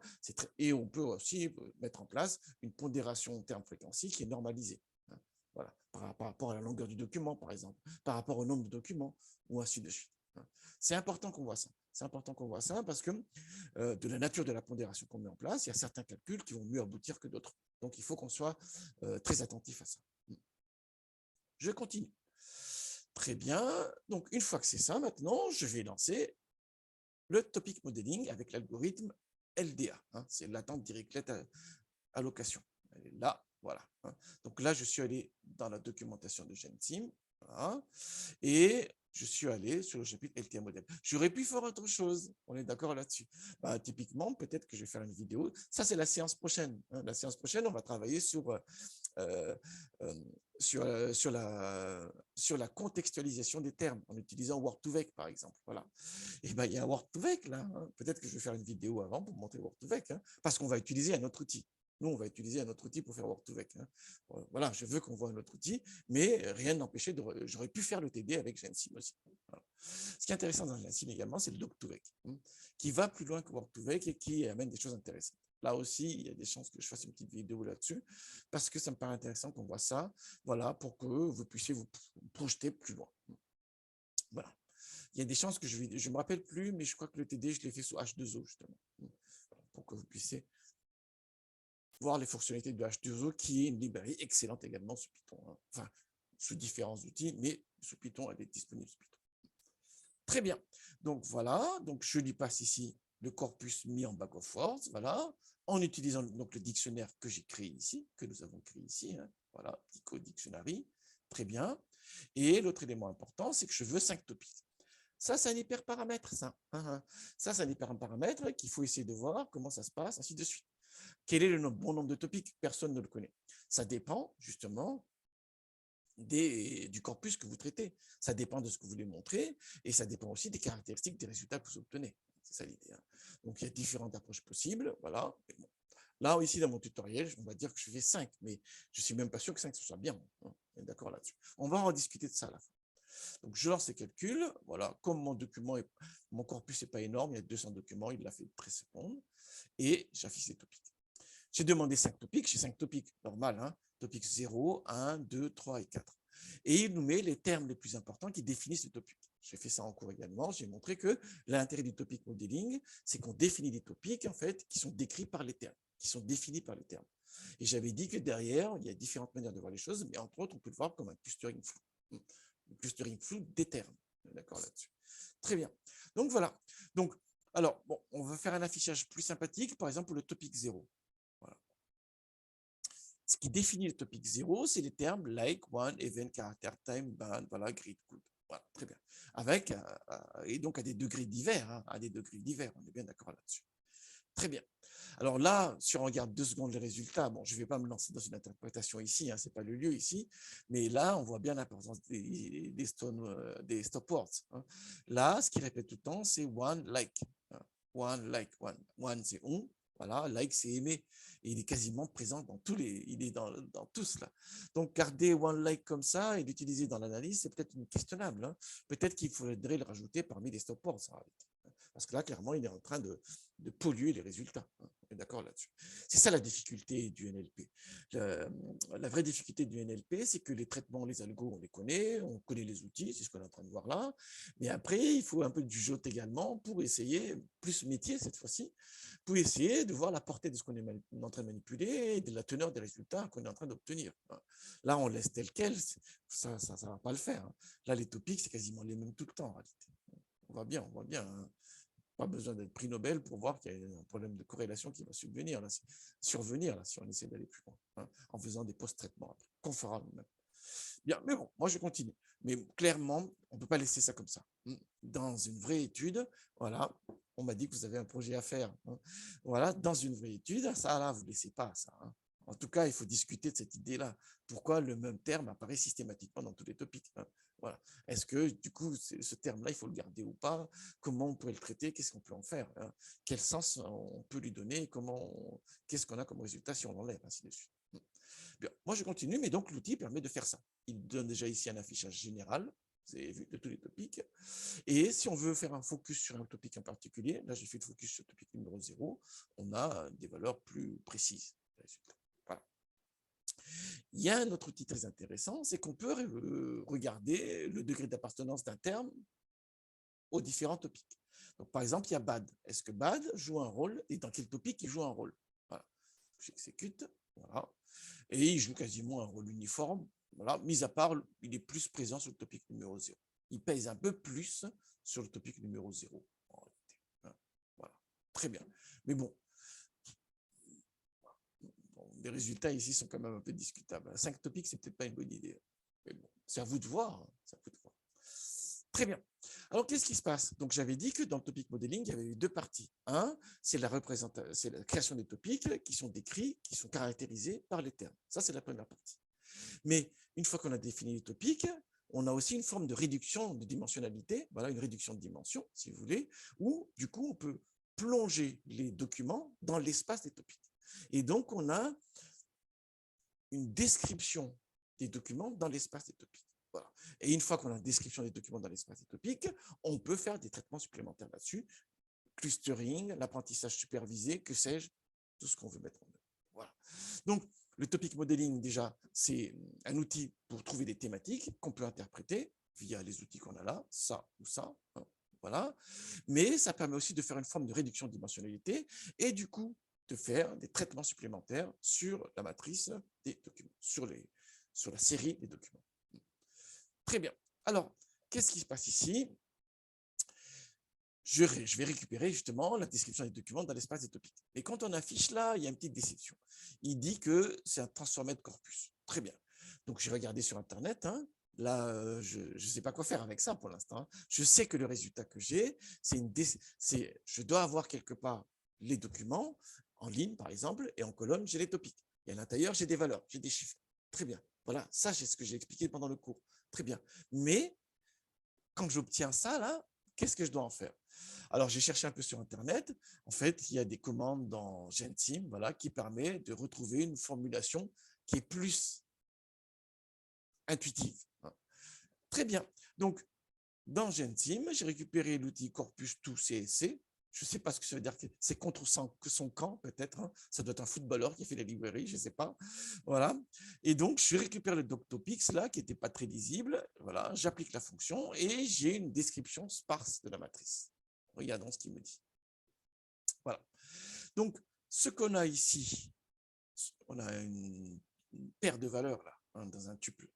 Et on peut aussi mettre en place une pondération terme-fréquency qui est normalisée. Hein. Voilà, par rapport à la longueur du document, par exemple, par rapport au nombre de documents, ou ainsi de suite. C'est important qu'on voit ça. C'est important qu'on voit ça parce que de la nature de la pondération qu'on met en place, il y a certains calculs qui vont mieux aboutir que d'autres. Donc, il faut qu'on soit très attentif à ça. Je continue. Très bien. Donc, une fois que c'est ça, maintenant, je vais lancer le topic modeling avec l'algorithme LDA. Hein, c'est l'attente directe allocation. Elle est là, voilà. Hein. Donc là, je suis allé dans la documentation de Gensim. Voilà, et je suis allé sur le chapitre LTM modèle. J'aurais pu faire autre chose, on est d'accord là-dessus. Bah, typiquement, peut-être que je vais faire une vidéo. Ça, c'est la séance prochaine. Hein. La séance prochaine, on va travailler sur la contextualisation des termes en utilisant Word2Vec, par exemple. Voilà. Et ben, il y a Word2Vec là. Hein. Peut-être que je vais faire une vidéo avant pour montrer Word2Vec, hein, parce qu'on va utiliser un autre outil. Nous, on va utiliser un autre outil pour faire Word2Vec. Hein. Voilà, je veux qu'on voit un autre outil, mais rien n'empêchait j'aurais pu faire le TD avec Gensim aussi. Voilà. Ce qui est intéressant dans Gensim également, c'est le Doc2Vec, hein, qui va plus loin que Word2Vec et qui amène des choses intéressantes. Là aussi, il y a des chances que je fasse une petite vidéo là-dessus, parce que ça me paraît intéressant qu'on voit ça, voilà, pour que vous puissiez vous projeter plus loin. Voilà. Il y a des chances que je ne me rappelle plus, mais je crois que le TD, je l'ai fait sous H2O, justement, pour que vous puissiez voir les fonctionnalités de H2O, qui est une librairie excellente également sous Python. Hein. Enfin, sous différents outils, mais sous Python, elle est disponible sous Python. Très bien. Donc, voilà. Donc, je lui passe ici le corpus mis en back of words, voilà, en utilisant donc le dictionnaire que j'ai créé ici, que nous avons créé ici. Hein. Voilà, Pico Dictionary. Très bien. Et l'autre élément important, c'est que je veux 5 topics. Ça, c'est un hyperparamètre, ça. Ça, c'est un hyperparamètre qu'il faut essayer de voir comment ça se passe, ainsi de suite. Quel est le bon nombre de topics? Personne ne le connaît. Ça dépend, justement, du corpus que vous traitez. Ça dépend de ce que vous voulez montrer et ça dépend aussi des caractéristiques des résultats que vous obtenez. C'est ça l'idée. Hein. Donc, il y a différentes approches possibles. Voilà. Bon. Là, ici, dans mon tutoriel, on va dire que je fais 5, mais je ne suis même pas sûr que 5, ce soit bien. Hein. On est d'accord là-dessus. On va en discuter de ça à la fin. Donc, je lance les calculs. Voilà. Comme mon corpus n'est pas énorme, il y a 200 documents, il l'a fait 13 secondes. Et j'affiche les topics. J'ai demandé 5 topics, j'ai 5 topics, normal, hein, topics 0, 1, 2, 3 et 4. Et il nous met les termes les plus importants qui définissent les topics. J'ai fait ça en cours également, j'ai montré que l'intérêt du topic modeling, c'est qu'on définit des topics en fait, qui sont décrits par les termes, qui sont définis par les termes. Et j'avais dit que derrière, il y a différentes manières de voir les choses, mais entre autres, on peut le voir comme un clustering flou. Un clustering flou des termes. D'accord là-dessus. Très bien. Donc voilà. Donc, Alors, bon, on va faire un affichage plus sympathique, par exemple, pour le topic 0. Voilà. Ce qui définit le topic 0, c'est les termes like, one, event, character, time, band, voilà, grid, good. Voilà, très bien. Avec, et donc à des degrés divers, hein, à des degrés divers, on est bien d'accord là-dessus. Très bien. Alors là, si on regarde 2 secondes les résultats, bon, je ne vais pas me lancer dans une interprétation ici, hein, ce n'est pas le lieu ici, mais là, on voit bien l'importance des stop words. Hein. Là, ce qui répète tout le temps, c'est one like. Hein. One like, one. One, c'est on. Voilà, like, c'est aimer. Et il est quasiment présent dans tous les, il est dans tous là. Donc, garder one like comme ça et l'utiliser dans l'analyse, c'est peut-être questionnable. Hein. Peut-être qu'il faudrait le rajouter parmi les stop words. Parce que là, clairement, il est en train de polluer les résultats. Hein. On est d'accord là-dessus. C'est ça la difficulté du NLP. La vraie difficulté du NLP, c'est que les traitements, les algos, on les connaît, on connaît les outils, c'est ce qu'on est en train de voir là. Mais après, il faut un peu du jeu également pour essayer, plus métier cette fois-ci, pour essayer de voir la portée de ce qu'on est en train de manipuler et de la teneur des résultats qu'on est en train d'obtenir. Là, on laisse tel quel, ça ne va pas le faire. Là, les topics, c'est quasiment les mêmes tout le temps en réalité. On voit bien. Hein. Pas besoin d'être prix Nobel pour voir qu'il y a un problème de corrélation qui va survenir, là, si on essaie d'aller plus loin, hein, en faisant des post-traitements conforables même. Bien, mais bon, moi je continue. Mais clairement, on ne peut pas laisser ça comme ça. Dans une vraie étude, voilà, on m'a dit que vous avez un projet à faire. Hein. Voilà, dans une vraie étude, ça là, vous ne laissez pas ça. Hein. En tout cas, il faut discuter de cette idée-là. Pourquoi le même terme apparaît systématiquement dans tous les topics? Hein. Voilà. Est-ce que, du coup, ce terme-là, il faut le garder ou pas? Comment on pourrait le traiter? Qu'est-ce qu'on peut en faire? Hein? Quel sens on peut lui donner? Qu'est-ce qu'on a comme résultat si on l'enlève, ainsi de suite? Bien, moi, je continue, mais donc l'outil permet de faire ça. Il donne déjà ici un affichage général, vous avez vu, de tous les topics. Et si on veut faire un focus sur un topic en particulier, là, j'ai fait le focus sur le topic numéro 0, on a des valeurs plus précises. Voilà. Il y a un autre outil très intéressant, c'est qu'on peut regarder le degré d'appartenance d'un terme aux différents topics. Donc, par exemple, il y a bad. Est-ce que bad joue un rôle et dans quel topic il joue un rôle? Voilà. J'exécute. Voilà. Et il joue quasiment un rôle uniforme. Voilà. Mis à part, il est plus présent sur le topic numéro 0. Il pèse un peu plus sur le topic numéro 0. En réalité. Voilà. Très bien. Mais bon, les résultats ici sont quand même un peu discutables. 5 topics, c'est peut-être pas une bonne idée. Mais bon, c'est à vous de voir. Hein. C'est à vous de voir. Très bien. Alors, qu'est-ce qui se passe? Donc, j'avais dit que dans le topic modeling, il y avait eu 2 parties. Un, c'est la création des topics qui sont décrits, qui sont caractérisés par les termes. Ça, c'est la première partie. Mais une fois qu'on a défini les topics, on a aussi une forme de réduction de dimensionnalité, voilà, une réduction de dimension, si vous voulez, où, du coup, on peut plonger les documents dans l'espace des topics. Et donc, on a une description des documents dans l'espace des topics. Voilà. Et une fois qu'on a une description des documents dans l'espace des topics, on peut faire des traitements supplémentaires là-dessus, clustering, l'apprentissage supervisé, que sais-je, tout ce qu'on veut mettre en œuvre. Voilà. Donc, le topic modeling, déjà, c'est un outil pour trouver des thématiques qu'on peut interpréter via les outils qu'on a là, ça ou ça. Hein, voilà. Mais ça permet aussi de faire une forme de réduction de dimensionnalité et du coup, de faire des traitements supplémentaires sur la matrice des documents, sur la série des documents. Très bien. Alors, qu'est-ce qui se passe ici? Je vais récupérer justement la description des documents dans l'espace des topics. Et quand on affiche là, il y a une petite déception. Il dit que c'est un transformé de corpus. Très bien. Donc, j'ai regardé sur Internet. Hein. Là, je ne sais pas quoi faire avec ça pour l'instant. Je sais que le résultat que j'ai, je dois avoir quelque part les documents en ligne, par exemple, et en colonne, j'ai les topics. Et à l'intérieur, j'ai des valeurs, j'ai des chiffres. Très bien. Voilà, ça, c'est ce que j'ai expliqué pendant le cours. Très bien. Mais quand j'obtiens ça, là, qu'est-ce que je dois en faire? Alors, j'ai cherché un peu sur Internet. En fait, il y a des commandes dans Gensim, voilà, qui permet de retrouver une formulation qui est plus intuitive. Très bien. Donc, dans Gensim, j'ai récupéré l'outil Corpus to CSC. Je ne sais pas ce que ça veut dire. C'est contre son camp, peut-être. Hein. Ça doit être un footballeur qui a fait la librairie, je ne sais pas. Voilà. Et donc, je récupère le doctopics, là, qui n'était pas très lisible. Voilà. J'applique la fonction et j'ai une description sparse de la matrice. Regardons ce qu'il me dit. Voilà. Donc, ce qu'on a ici, on a une paire de valeurs, là, hein, dans un tuple.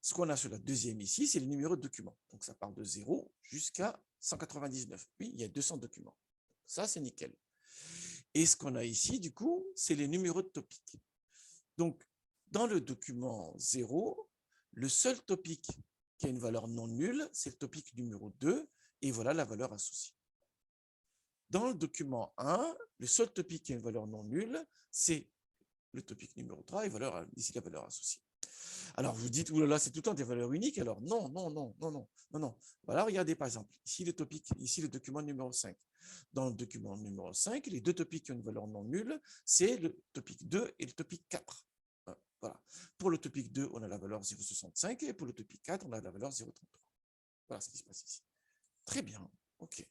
Ce qu'on a sur la deuxième ici, c'est le numéro de document. Donc, ça part de 0 jusqu'à 199. Oui, il y a 200 documents. Ça, c'est nickel. Et ce qu'on a ici, du coup, c'est les numéros de topic. Donc, dans le document 0, le seul topic qui a une valeur non nulle, c'est le topic numéro 2, et voilà la valeur associée. Dans le document 1, le seul topic qui a une valeur non nulle, c'est le topic numéro 3, et ici la valeur associée. Alors, vous dites, oulala, c'est tout le temps des valeurs uniques. Alors, non, non, non, non, non, non, non. Voilà, regardez par exemple, ici le document numéro 5. Dans le document numéro 5, les deux topics qui ont une valeur non nulle, c'est le topic 2 et le topic 4. Voilà. Pour le topic 2, on a la valeur 0,65 et pour le topic 4, on a la valeur 0,33. Voilà ce qui se passe ici. Très bien, ok.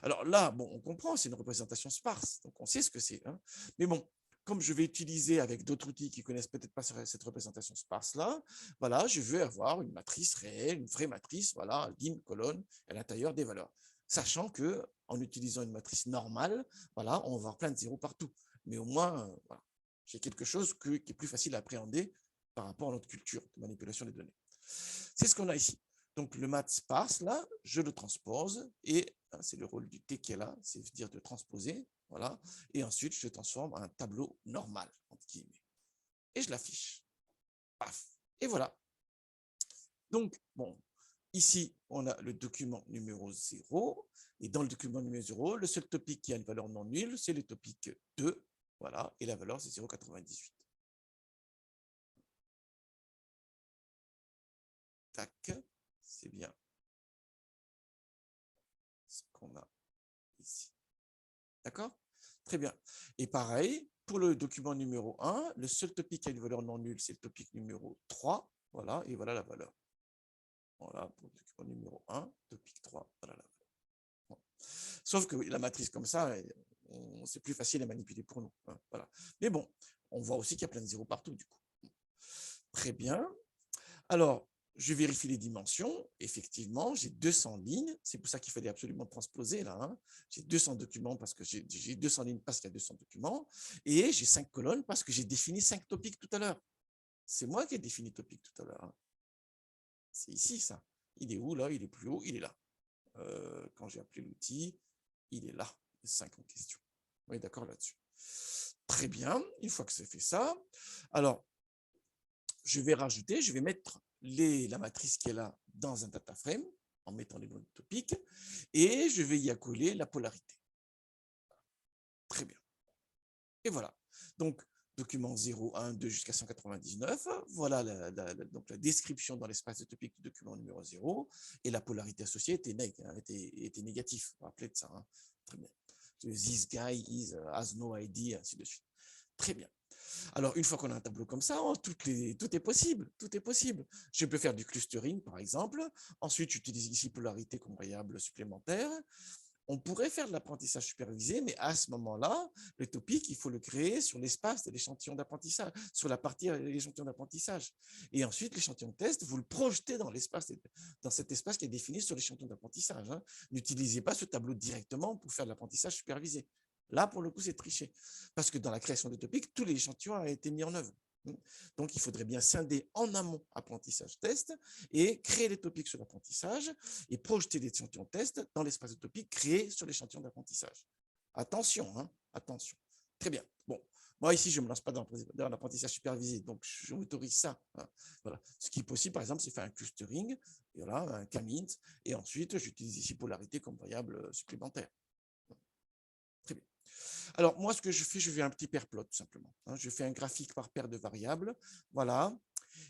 Alors là, bon, on comprend, c'est une représentation sparse, donc on sait ce que c'est. Hein. Mais bon, comme je vais utiliser avec d'autres outils qui connaissent peut-être pas cette représentation sparse-là, voilà, je veux avoir une matrice réelle, une vraie matrice, voilà, ligne, colonne, à l'intérieur des valeurs. Sachant que, en utilisant une matrice normale, voilà, on va avoir plein de zéros partout. Mais au moins, voilà, j'ai quelque chose qui est plus facile à appréhender par rapport à notre culture de manipulation des données. C'est ce qu'on a ici. Donc, le math sparse, là, je le transpose et c'est le rôle du T qui est là, c'est dire de transposer, voilà. Et ensuite, je le transforme en un tableau normal, entre guillemets. Et je l'affiche. Paf. Et voilà. Donc, bon, ici, on a le document numéro 0. Et dans le document numéro 0, le seul topic qui a une valeur non nulle, c'est le topic 2. Voilà. Et la valeur, c'est 0,98. Tac. C'est bien ce qu'on a ici. D'accord? Très bien. Et pareil, pour le document numéro 1, le seul topic qui a une valeur non nulle, c'est le topic numéro 3. Voilà, et voilà la valeur. Voilà, pour le document numéro 1, topic 3, voilà la valeur. Bon. Sauf que la matrice comme ça, c'est plus facile à manipuler pour nous. Hein, voilà. Mais bon, on voit aussi qu'il y a plein de zéros partout, du coup. Très bien. Alors, je vérifie les dimensions. Effectivement, j'ai 200 lignes. C'est pour ça qu'il fallait absolument transposer là. Hein. J'ai 200 documents parce que j'ai 200 lignes parce qu'il y a 200 documents. Et j'ai 5 colonnes parce que j'ai défini 5 topics tout à l'heure. C'est moi qui ai défini topic tout à l'heure. Hein. C'est ici, ça. Il est où là? Il est plus haut. Il est là. Quand j'ai appelé l'outil, il est là. Les 5 en question. On est d'accord là-dessus. Très bien. Une fois que c'est fait ça, alors, je vais mettre la matrice qui est là dans un data frame en mettant les noms topiques et je vais y accoler la polarité. Très bien. Et voilà. Donc, document 0, 1, 2 jusqu'à 199. Voilà donc la description dans l'espace de topic du document numéro 0 et la polarité associée était négative. Vous vous rappelez de ça. Hein. Très bien. This guy has no ID, ainsi de suite. Très bien. Alors, une fois qu'on a un tableau comme ça, tout est possible. Tout est possible. Je peux faire du clustering, par exemple. Ensuite, j'utilise ici polarité comme variable supplémentaire. On pourrait faire de l'apprentissage supervisé, mais à ce moment-là, le topic, il faut le créer sur l'espace de l'échantillon d'apprentissage, sur la partie de l'échantillon d'apprentissage. Et ensuite, l'échantillon de test, vous le projetez dans cet espace qui est défini sur l'échantillon d'apprentissage. Hein. N'utilisez pas ce tableau directement pour faire de l'apprentissage supervisé. Là, pour le coup, c'est triché. Parce que dans la création de topic, tout l'échantillon a été mis en œuvre. Donc, il faudrait bien scinder en amont apprentissage-test et créer les topics sur l'apprentissage et projeter l'échantillon test dans l'espace de topic créé sur l'échantillon d'apprentissage. Attention, hein, attention. Très bien. Bon, moi ici, je ne me lance pas dans l'apprentissage supervisé, donc je m'autorise ça. Hein. Voilà. Ce qui est possible, par exemple, c'est faire un clustering, et voilà, un k-mint, et ensuite, j'utilise ici polarité comme variable supplémentaire. Très bien. Alors, moi, ce que je fais, je fais un petit pair plot, tout simplement. Hein. Je fais un graphique par paire de variables. Voilà.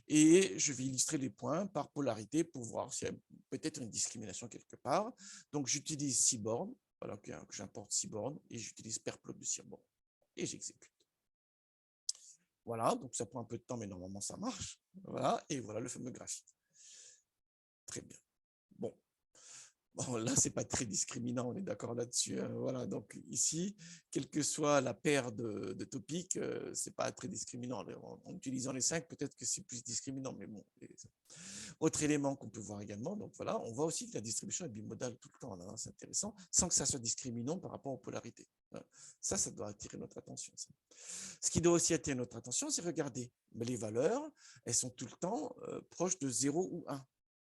Et je vais illustrer les points par polarité pour voir s'il y a peut-être une discrimination quelque part. Donc, j'utilise Seaborn, voilà, que j'importe Seaborn, et j'utilise pairplot de Seaborn. Et j'exécute. Voilà, donc ça prend un peu de temps, mais normalement, ça marche. Voilà, et voilà le fameux graphique. Très bien. Bon. Bon, là, c'est pas très discriminant, on est d'accord là-dessus. Hein. Voilà, donc ici, quelle que soit la paire de topics, c'est pas très discriminant. En utilisant les 5, peut-être que c'est plus discriminant, mais bon. Autre élément qu'on peut voir également, donc voilà, on voit aussi que la distribution est bimodale tout le temps, là, hein, c'est intéressant, sans que ça soit discriminant par rapport aux polarités. Ça doit attirer notre attention. Ça. Ce qui doit aussi attirer notre attention, c'est regarder, mais les valeurs, elles sont tout le temps proches de 0 ou 1.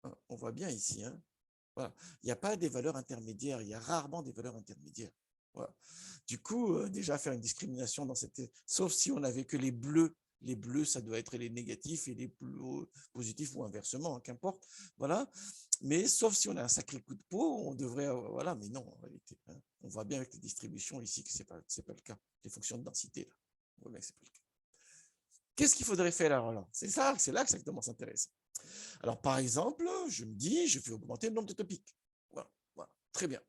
Hein, on voit bien ici, hein. Voilà. Il n'y a pas des valeurs intermédiaires, il y a rarement des valeurs intermédiaires. Voilà. Du coup, déjà faire une discrimination dans cette... Sauf si on n'avait que les bleus, ça doit être les négatifs et les bleus positifs ou inversement, hein, qu'importe. Voilà. Mais sauf si on a un sacré coup de peau, on devrait... voilà, mais non, en réalité. Hein. On voit bien avec les distributions ici que c'est pas le cas. Les fonctions de densité, là. On voit bien que c'est pas le cas. Qu'est-ce qu'il faudrait faire alors? C'est là que ça commence à s'intéresser. Alors, par exemple, je me dis, je vais augmenter le nombre de topics. Voilà, voilà, très bien.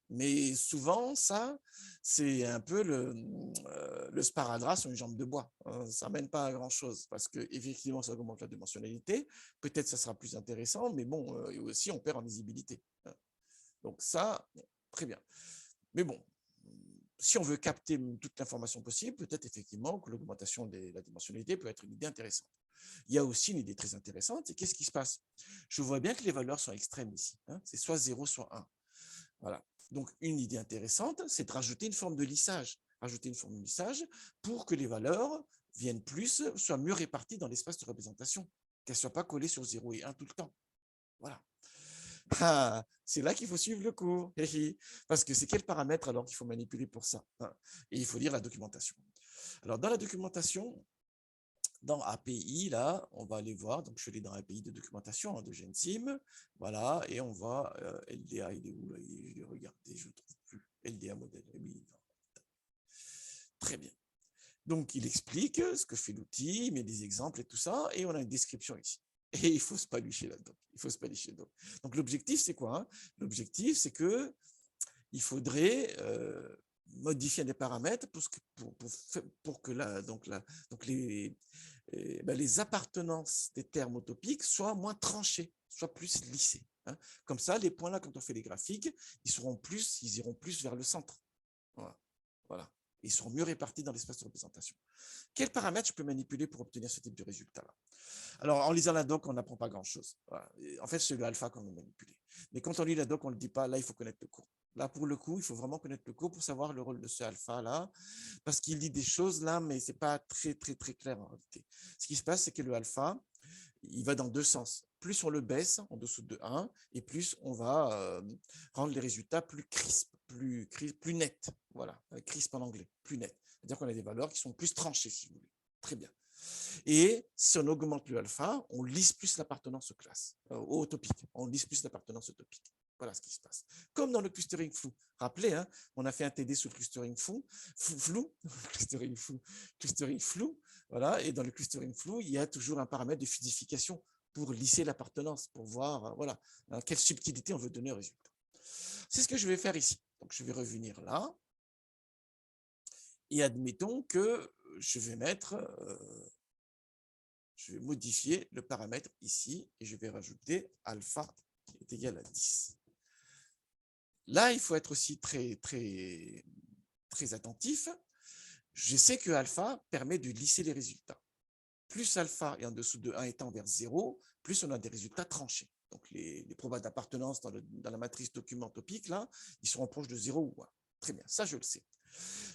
Mais souvent, ça, c'est un peu le sparadrap sur une jambe de bois. Ça ne mène pas à grand-chose parce qu'effectivement, ça augmente la dimensionnalité. Peut-être ça sera plus intéressant, mais bon, aussi, on perd en lisibilité. Donc ça, bon, très bien. Mais bon, si on veut capter toute l'information possible, peut-être effectivement que l'augmentation de la dimensionnalité peut être une idée intéressante. Il y a aussi une idée très intéressante, c'est qu'est-ce qui se passe? Je vois bien que les valeurs sont extrêmes ici. Hein, c'est soit 0, soit 1. Voilà. Donc, une idée intéressante, c'est de rajouter une forme de lissage. Rajouter une forme de lissage pour que les valeurs viennent plus, soient mieux réparties dans l'espace de représentation, qu'elles ne soient pas collées sur 0 et 1 tout le temps. Voilà. Ah, c'est là qu'il faut suivre le cours. Parce que c'est quel paramètre alors qu'il faut manipuler pour ça? Et il faut lire la documentation. Alors, dans la documentation, dans API, là, on va aller voir, donc je suis allé dans API de documentation de Gensim, voilà, et on va, LDA, il est où là? Je l'ai regardé, je ne trouve plus. LDA modèle, oui, très bien. Donc, il explique ce que fait l'outil, il met des exemples et tout ça, et on a une description ici. Et il faut se palucher là-dedans. Il faut se palucher là-dedans. Donc, l'objectif, c'est quoi? Hein? L'objectif, c'est que il faudrait modifier des paramètres pour que les appartenances des termes utopiques soient moins tranchées, soient plus lissées. Hein. Comme ça, les points là, quand on fait les graphiques, ils iront plus vers le centre. Voilà. Voilà. Ils seront mieux répartis dans l'espace de représentation. Quels paramètres je peux manipuler pour obtenir ce type de résultat-là? Alors, en lisant la doc, on n'apprend pas grand-chose. Voilà. En fait, c'est le alpha qu'on a manipulé. Mais quand on lit la doc, on ne le dit pas. Là, il faut connaître le cours. Là, pour le coup, il faut vraiment connaître le cours pour savoir le rôle de ce alpha-là, parce qu'il dit des choses là, mais ce n'est pas très, très, très clair en réalité. Ce qui se passe, c'est que le alpha, il va dans deux sens. Plus on le baisse en dessous de 1, et plus on va rendre les résultats plus crisp, plus nets. Voilà, crisp en anglais, plus net. C'est-à-dire qu'on a des valeurs qui sont plus tranchées, si vous voulez. Très bien. Et si on augmente le alpha, on lisse plus l'appartenance aux classes, aux topics. On lisse plus l'appartenance aux topics. Voilà ce qui se passe. Comme dans le clustering flou. Rappelez, hein, on a fait un TD sur le clustering flou, clustering flou, voilà, et dans le clustering flou, il y a toujours un paramètre de fluidification pour lisser l'appartenance, pour voir voilà, quelle subtilité on veut donner au résultat. C'est ce que je vais faire ici. Donc, je vais revenir là, et admettons que je vais je vais modifier le paramètre ici et je vais rajouter alpha qui est égal à 10. Là, il faut être aussi très, très, très attentif. Je sais que alpha permet de lisser les résultats. Plus alpha est en dessous de 1 étant vers 0, plus on a des résultats tranchés. Donc, les probas d'appartenance dans la matrice document topique, là, ils seront proches de 0 ou 1. Très bien, ça, je le sais.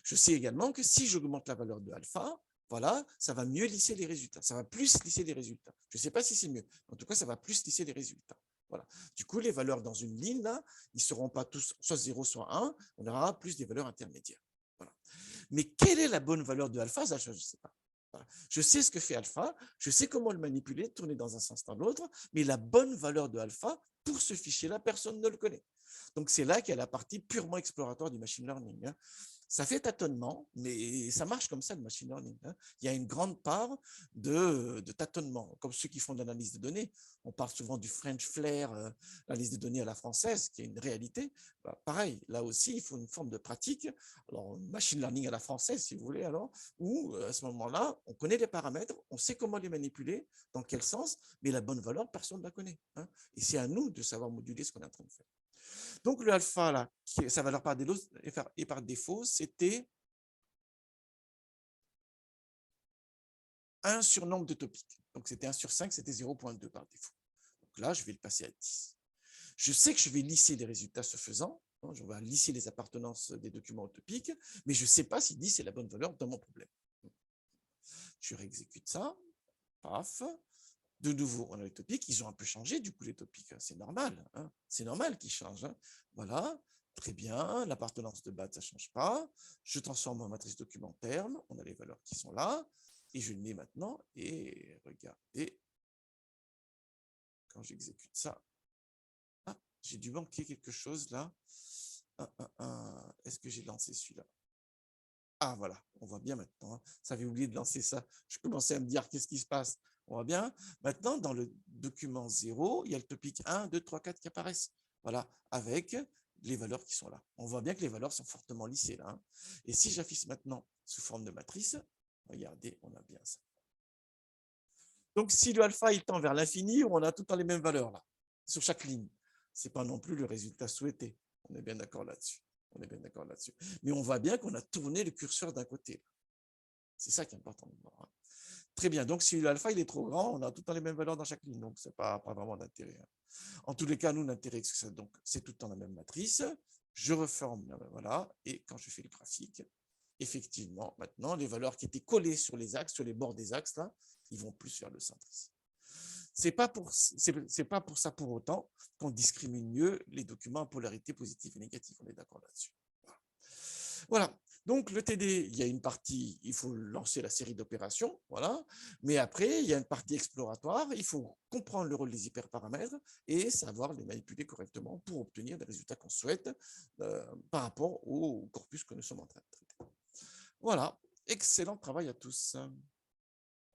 Je sais également que si j'augmente la valeur de alpha, voilà, ça va mieux lisser les résultats. Ça va plus lisser les résultats. Je ne sais pas si c'est mieux. En tout cas, ça va plus lisser les résultats. Voilà. Du coup, les valeurs dans une ligne, là, ils ne seront pas tous soit 0, soit 1. On aura plus des valeurs intermédiaires. Voilà. Mais quelle est la bonne valeur de alpha? Ça, je ne sais pas. Voilà. Je sais ce que fait alpha, je sais comment le manipuler, tourner dans un sens dans l'autre, mais la bonne valeur de alpha, pour ce fichier-là, personne ne le connaît. Donc, c'est là qu'il y a la partie purement exploratoire du machine learning. Hein. Ça fait tâtonnement, mais ça marche comme ça, le machine learning. Hein. Il y a une grande part de tâtonnement, comme ceux qui font de l'analyse de données. On parle souvent du French flair, l'analyse de données à la française, qui est une réalité. Bah, pareil, là aussi, il faut une forme de pratique. Alors, machine learning à la française, si vous voulez, alors, où à ce moment-là, on connaît les paramètres, on sait comment les manipuler, dans quel sens, mais la bonne valeur, personne ne la connaît. Hein. Et c'est à nous de savoir moduler ce qu'on est en train de faire. Donc, le alpha, là, sa valeur par défaut, c'était 1 sur nombre de topics. Donc, c'était 1 sur 5, c'était 0,2 par défaut. Donc là, je vais le passer à 10. Je sais que je vais lisser les résultats ce faisant. Je vais lisser les appartenances des documents utopiques, mais je ne sais pas si 10 est la bonne valeur dans mon problème. Je réexécute ça. Paf. De nouveau, on a les topics, ils ont un peu changé, du coup, les topics, c'est normal. Hein, c'est normal qu'ils changent. Hein. Voilà, Très bien, l'appartenance de base, ça ne change pas. Je transforme en matrice document terme, on a les valeurs qui sont là, et je le mets maintenant, et regardez, quand j'exécute ça, ah, j'ai dû manquer quelque chose là. Est-ce que j'ai lancé celui-là? Ah voilà, on voit bien maintenant, hein. Ça avait oublié de lancer ça. Je commençais à me dire qu'est-ce qui se passe. On voit bien. Maintenant, dans le document 0, il y a le topic 1, 2, 3, 4 qui apparaissent. Voilà, avec les valeurs qui sont là. On voit bien que les valeurs sont fortement lissées là, hein. Et si j'affiche maintenant sous forme de matrice, regardez, on a bien ça. Donc, si le alpha il tend vers l'infini, on a tout le temps les mêmes valeurs là, sur chaque ligne. Ce n'est pas non plus le résultat souhaité. On est bien d'accord là-dessus. On est bien d'accord là-dessus. Mais on voit bien qu'on a tourné le curseur d'un côté. C'est ça qui est important de voir, hein. Très bien. Donc, si l'alpha il est trop grand, on a tout le temps les mêmes valeurs dans chaque ligne. Donc, ce n'est pas vraiment d'intérêt, hein. En tous les cas, nous, l'intérêt, c'est tout le temps la même matrice. Je reforme, voilà. Et quand je fais le graphique, effectivement, maintenant, les valeurs qui étaient collées sur les axes, sur les bords des axes, là, ils vont plus vers le centre ici. C'est pas pour ça pour autant qu'on discrimine mieux les documents à polarité positive et négative. On est d'accord là-dessus. Voilà. Donc, le TD, il y a une partie, il faut lancer la série d'opérations, voilà. Mais après, il y a une partie exploratoire, il faut comprendre le rôle des hyperparamètres et savoir les manipuler correctement pour obtenir les résultats qu'on souhaite par rapport au corpus que nous sommes en train de traiter. Voilà. Excellent travail à tous.